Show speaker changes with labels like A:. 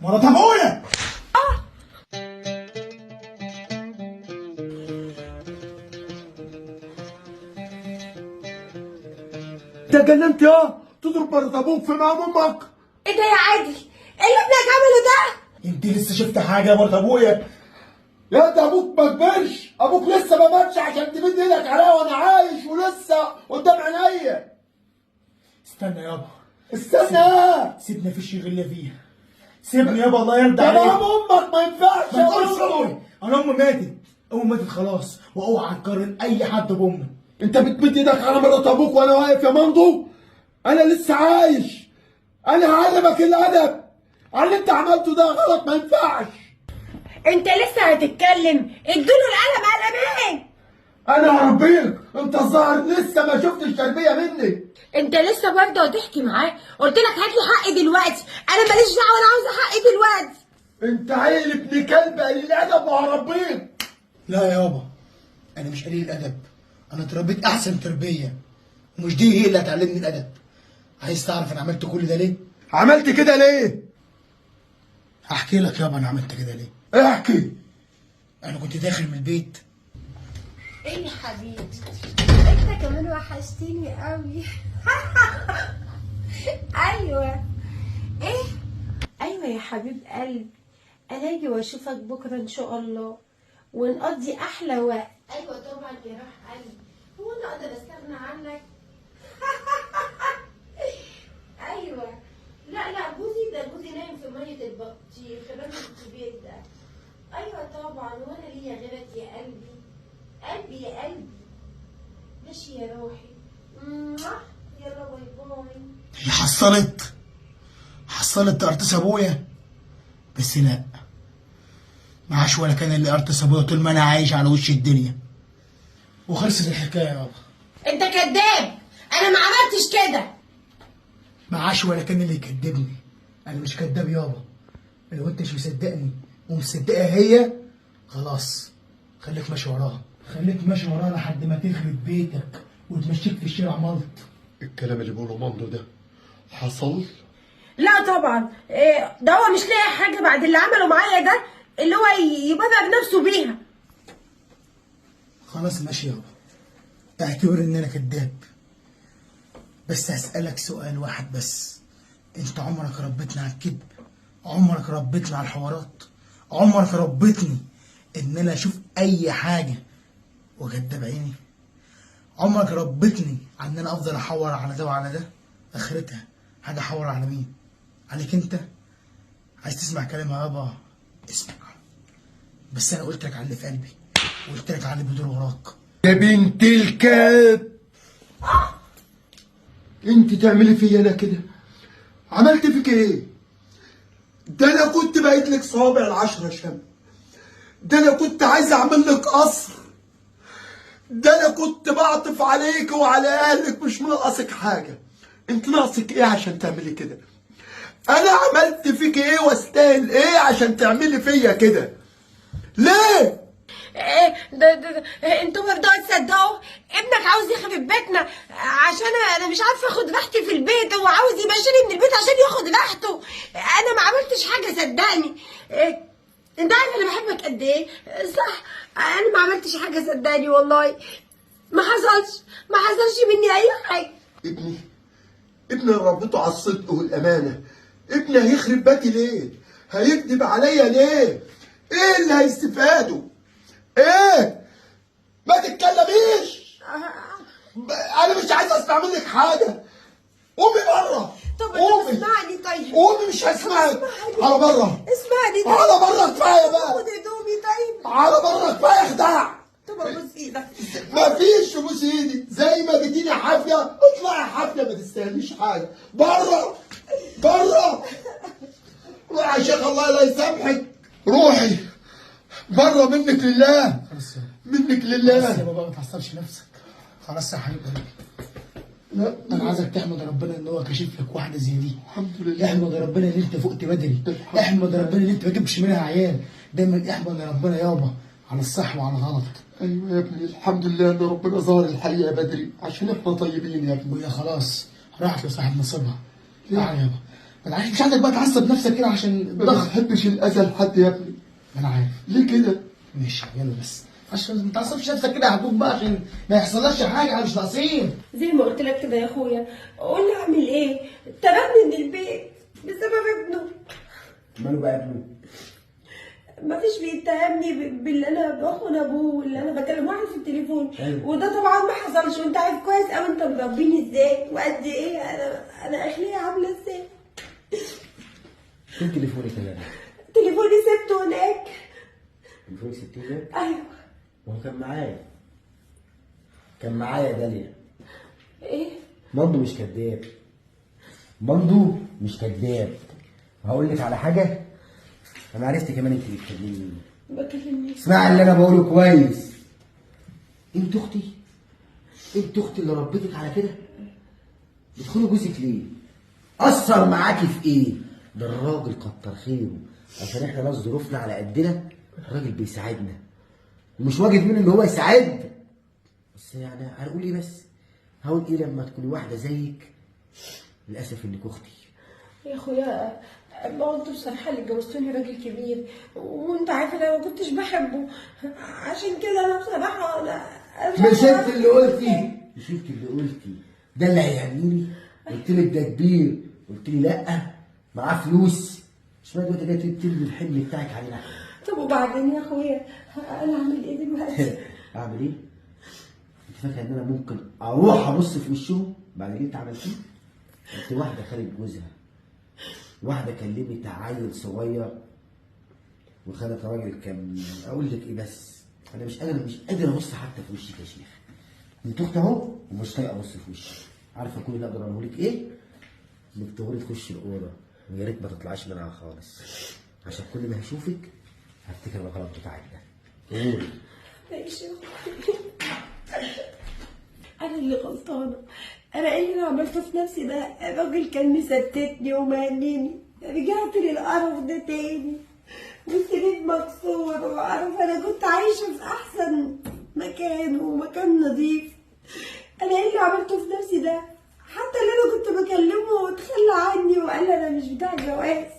A: مرات ابويا. انت جننت يا تضرب مرات ابوك في مقام امك؟
B: ايه ده يا عادل؟ ايه اللي ابنك عمله ده؟
A: انت لسه شفت حاجه يا مرات ابويا؟ يا ده ابوك ما كبرش، ابوك لسه ما ماتش عشان تمد ايدك عليا وانا عايش ولسه قدام عينيا. استنى يابا استنى، سيبنا في الشيء اللي فيها، سيبني يابا الله يرضى عليك. يا امك ما ينفعش يا امي، انا امي ماتت، امي ماتت خلاص، واوعى تقارن اي حد بامي. انت بتمد ايدك على مرات ابوك وانا واقف يا مندو؟ انا لسه عايش، انا هعلمك الادب، على اللي انت عملته ده غلط ما ينفعش.
B: انت لسه هتتكلم؟ ادوله القلم قلمين.
A: انا هربيك، انت الظاهر لسه ما شفتش تربيه مني.
B: انت لسه برضه هتحكي معاه؟ قلت لك هات لي حقي دلوقتي، انا ماليش دعوه، انا عاوزه حقي دلوقتي.
A: انت عيل ابن كلب قليل الادب وهربيك. لا يابا انا مش قليل الادب، انا اتربيت احسن تربيه، ومش دي هي اللي هتعلمني الادب. عايز تعرف انا عملت كل ده ليه؟ عملت كده ليه؟ هحكي لك يابا انا عملت كده ليه. احكي. انا كنت داخل من البيت.
B: ايه يا حبيبي؟ انت كمان وحشتني قوي. ايوه. ايه؟ ايوه يا حبيب قلبي، انا اجي واشوفك بكره ان شاء الله ونقضي احلى وقت. ايوه طبعا يا روح قلبي، هو انا اقدر استغنى عنك؟ ايوه. لا جوزي نايم في ميه البطيخ الراجل الكبير ده. ايوه طبعا، وانا ليا غيرك يا قلبي، قلبي يا قلبي. ماشي يا روحي. يلا باي باي.
A: هي حصلت ارتس ابويا، بس لا، معاش ولا كان اللي ارتس ابويا طول ما انا عايش على وش الدنيا. وخلصت الحكايه يابا.
B: انت كذاب، انا ما عملتش كده.
A: معاش ولا كان اللي يكدبني، انا مش كداب يابا. لو انت مش مصدقني ومصدقها هي، خلاص خليك ماشي وراها، لحد ما تخرب بيتك وتمشيك في الشارع ملط.
C: الكلام اللي بيقوله مندو ده حصل؟
B: لا طبعا، ده هو مش لاقي حاجه بعد اللي عمله معايا ده اللي هو يبرر نفسه بيها.
A: خلاص ماشي يابا، اعتبر ان انا كداب، بس هسألك سؤال واحد بس. انت عمرك ربيتني على الكذب؟ عمرك ربيتني على الحوارات؟ عمرك ربيتني ان انا اشوف اي حاجه وكداب عيني؟ عمرك ربيتني على ان انا افضل احور على ده وعلى ده؟ اخرتها حاجه احور على مين؟ عليك انت. عايز تسمع كلام يابا؟ اسمع، بس انا قلت لك على اللي في قلبي، وقلت لك على اللي بيدور وراك. يا بنت الكلب، انت تعملي فيا انا كده؟ عملت فيك ايه؟ ده انا كنت بايت لك صوابع العشرة شم، ده انا كنت عايز اعمل لك قصر، ده انا كنت بعطف عليك وعلى اهلك، مش ناقصك حاجه. انت ناقصك ايه عشان تعملي كده؟ انا عملت فيك ايه واستاهل ايه عشان تعملي فيا كده؟ ليه؟
B: ده انتوا برضه هتصدقوا؟ ابنك عاوز يخرب بيتنا عشان انا مش عارفه اخد راحتي في البيت، هو عاوز يمشيني من البيت عشان ياخد راحته. انا ما عملتش حاجه صدقني. انت عارف انا بحبك قد ايه؟ صح، انا ما عملتش حاجه صدقني والله، ما حصلش مني اي حاجه.
C: ابني ربيته على الصدق والامانه. ابني هيخرب بيتي ليه؟ هيكذب عليا ليه؟ ايه اللي هيستفاده؟ ايه؟ ما تتكلميش، انا مش عايز اسمع منك حاجه. قومي بره.
B: طب
C: قومي
B: اسمعني طيب.
C: قومي، مش هسمعك. على بره،
B: اسمعني طيب.
C: على بره، كفايه بقى.
B: خد هدومي طيب.
C: على بره، كفايه خداع.
B: طب ابوس ايدك.
C: مفيش تبوس ايدي، زي ما بديني حافيه اطلعي حافيه، ما تستاهليش حاجه. بره بره، روحي يا شيخ الله لا يسامحك، روحي بره منك لله، منك لله.
A: بس يا بابا ما تعصبش نفسك، خلاص يا حبيبي. لا انا عايزك تحمد ربنا ان هو كشف لك واحده زي دي.
C: الحمد لله.
A: احمد ربنا ان انت فقت بدري، احمد ربنا ان انت ما جبتش منها عيال. دايما احمد ربنا يابا على الصح وعلى الغلط.
C: ايوه يا ابني، الحمد لله ان ربنا ظهر الحقيقه بدري عشان احنا طيبين يا ابني.
A: وهي خلاص راحت لصاحب نصيبها. تعالى يابا، بالعكس مش عايزك بقى تعصب نفسك كده عشان
C: ما
A: الضغط.
C: بحبش الاذى لحد يا ابني.
A: انا عارف.
C: ليه كده؟
A: ماشي يلا بس عشان ما تعصبش نفسك كده يا حبوب بقى، عشان ما يحصلكش حاجه، احنا مش ناقصين.
B: زي ما قلت لك كده يا اخويا، قول لي اعمل ايه؟ طردني من البيت بسبب ابنه.
D: ماله بقى ابنه؟
B: مفيش بيتهمني باللي انا بخون ابوه واللي انا بكلم واحد في التليفون.
D: أيوة.
B: وده طبعا ما حصلش، وانت عارف كويس قوي انت مربيني ازاي وقد ايه انا اخلاقي عامله ازاي.
D: فين تليفونك يا جدع؟
B: تليفوني سبته هناك.
D: تليفونك سبتيه هناك؟
B: ايوه.
D: ما هو كان معايا. كان معايا يا داليا.
B: ايه؟
D: مندو مش كداب. مندو مش كداب. هقول لك على حاجه، انا عرفت كمان انت بتكلمي مين.
B: بكلمني.
D: اسمعي اللي انا بقوله كويس. انت اختي؟ انت اختي اللي ربيتك على كده؟ بتخوني جوزك ليه؟ اثر معاكي في ايه؟ ده الراجل كتر خيره، عشان احنا ناس ظروفنا على قدنا، الراجل بيساعدنا ومش واجب منه ان هو يساعد. بس يعني هنقول ايه؟ بس هقول ايه لما تكوني واحده زيك؟ للاسف انك اختي.
B: يا اخويا ما هو انتوا بصراحه اللي جوزتوني راجل كبير، وانت عارف انا ما كنتش بحبه، عشان كده انا بصراحه انا
D: مش انت اللي قلتي، مش انت اللي قلتي ده اللي هيهنيني؟ قلت لك ده كبير، قلت لي لا معاه فلوس، مش معنى دلوقتي جاي ترمي الحمل بتاعك علينا.
B: طب وبعدين يا اخويا انا اعمل ايه دلوقتي؟
D: اعمل ايه؟ انت فاكره ان انا ممكن اروح ابص في وشهم بعد اللي انت عملتيه؟ انت واحده خالد جوزها، واحده كلمت عيل صغير وخدت راجل كان، اقول لك ايه بس انا مش قادر ابص حتى في وشك يا شيخ. انت اختي اهو ومش طايقه ابص في وشك. عارفه كل اللي اقدر اقوله لك ايه؟ انك تغوري تخشي الاوضه ويا ريت ما تطلعيش منها خالص، عشان كل ما هشوفك هفتكر الغلط بتاعك ده. غوري.
B: ماشي يا اخويا، انا اللي غلطانه. انا ايه اللي انا عملته في نفسي ده؟ الراجل كان مستتني ومهنيني، رجعت للقرف ده تاني والسرير مكسور وعارف انا كنت عايشه في احسن مكان ومكان نظيف. انا ايه اللي عملته في نفسي ده؟ حتى اللي انا كنت بكلمه وتخلى عني وقال انا مش بتاع جواز.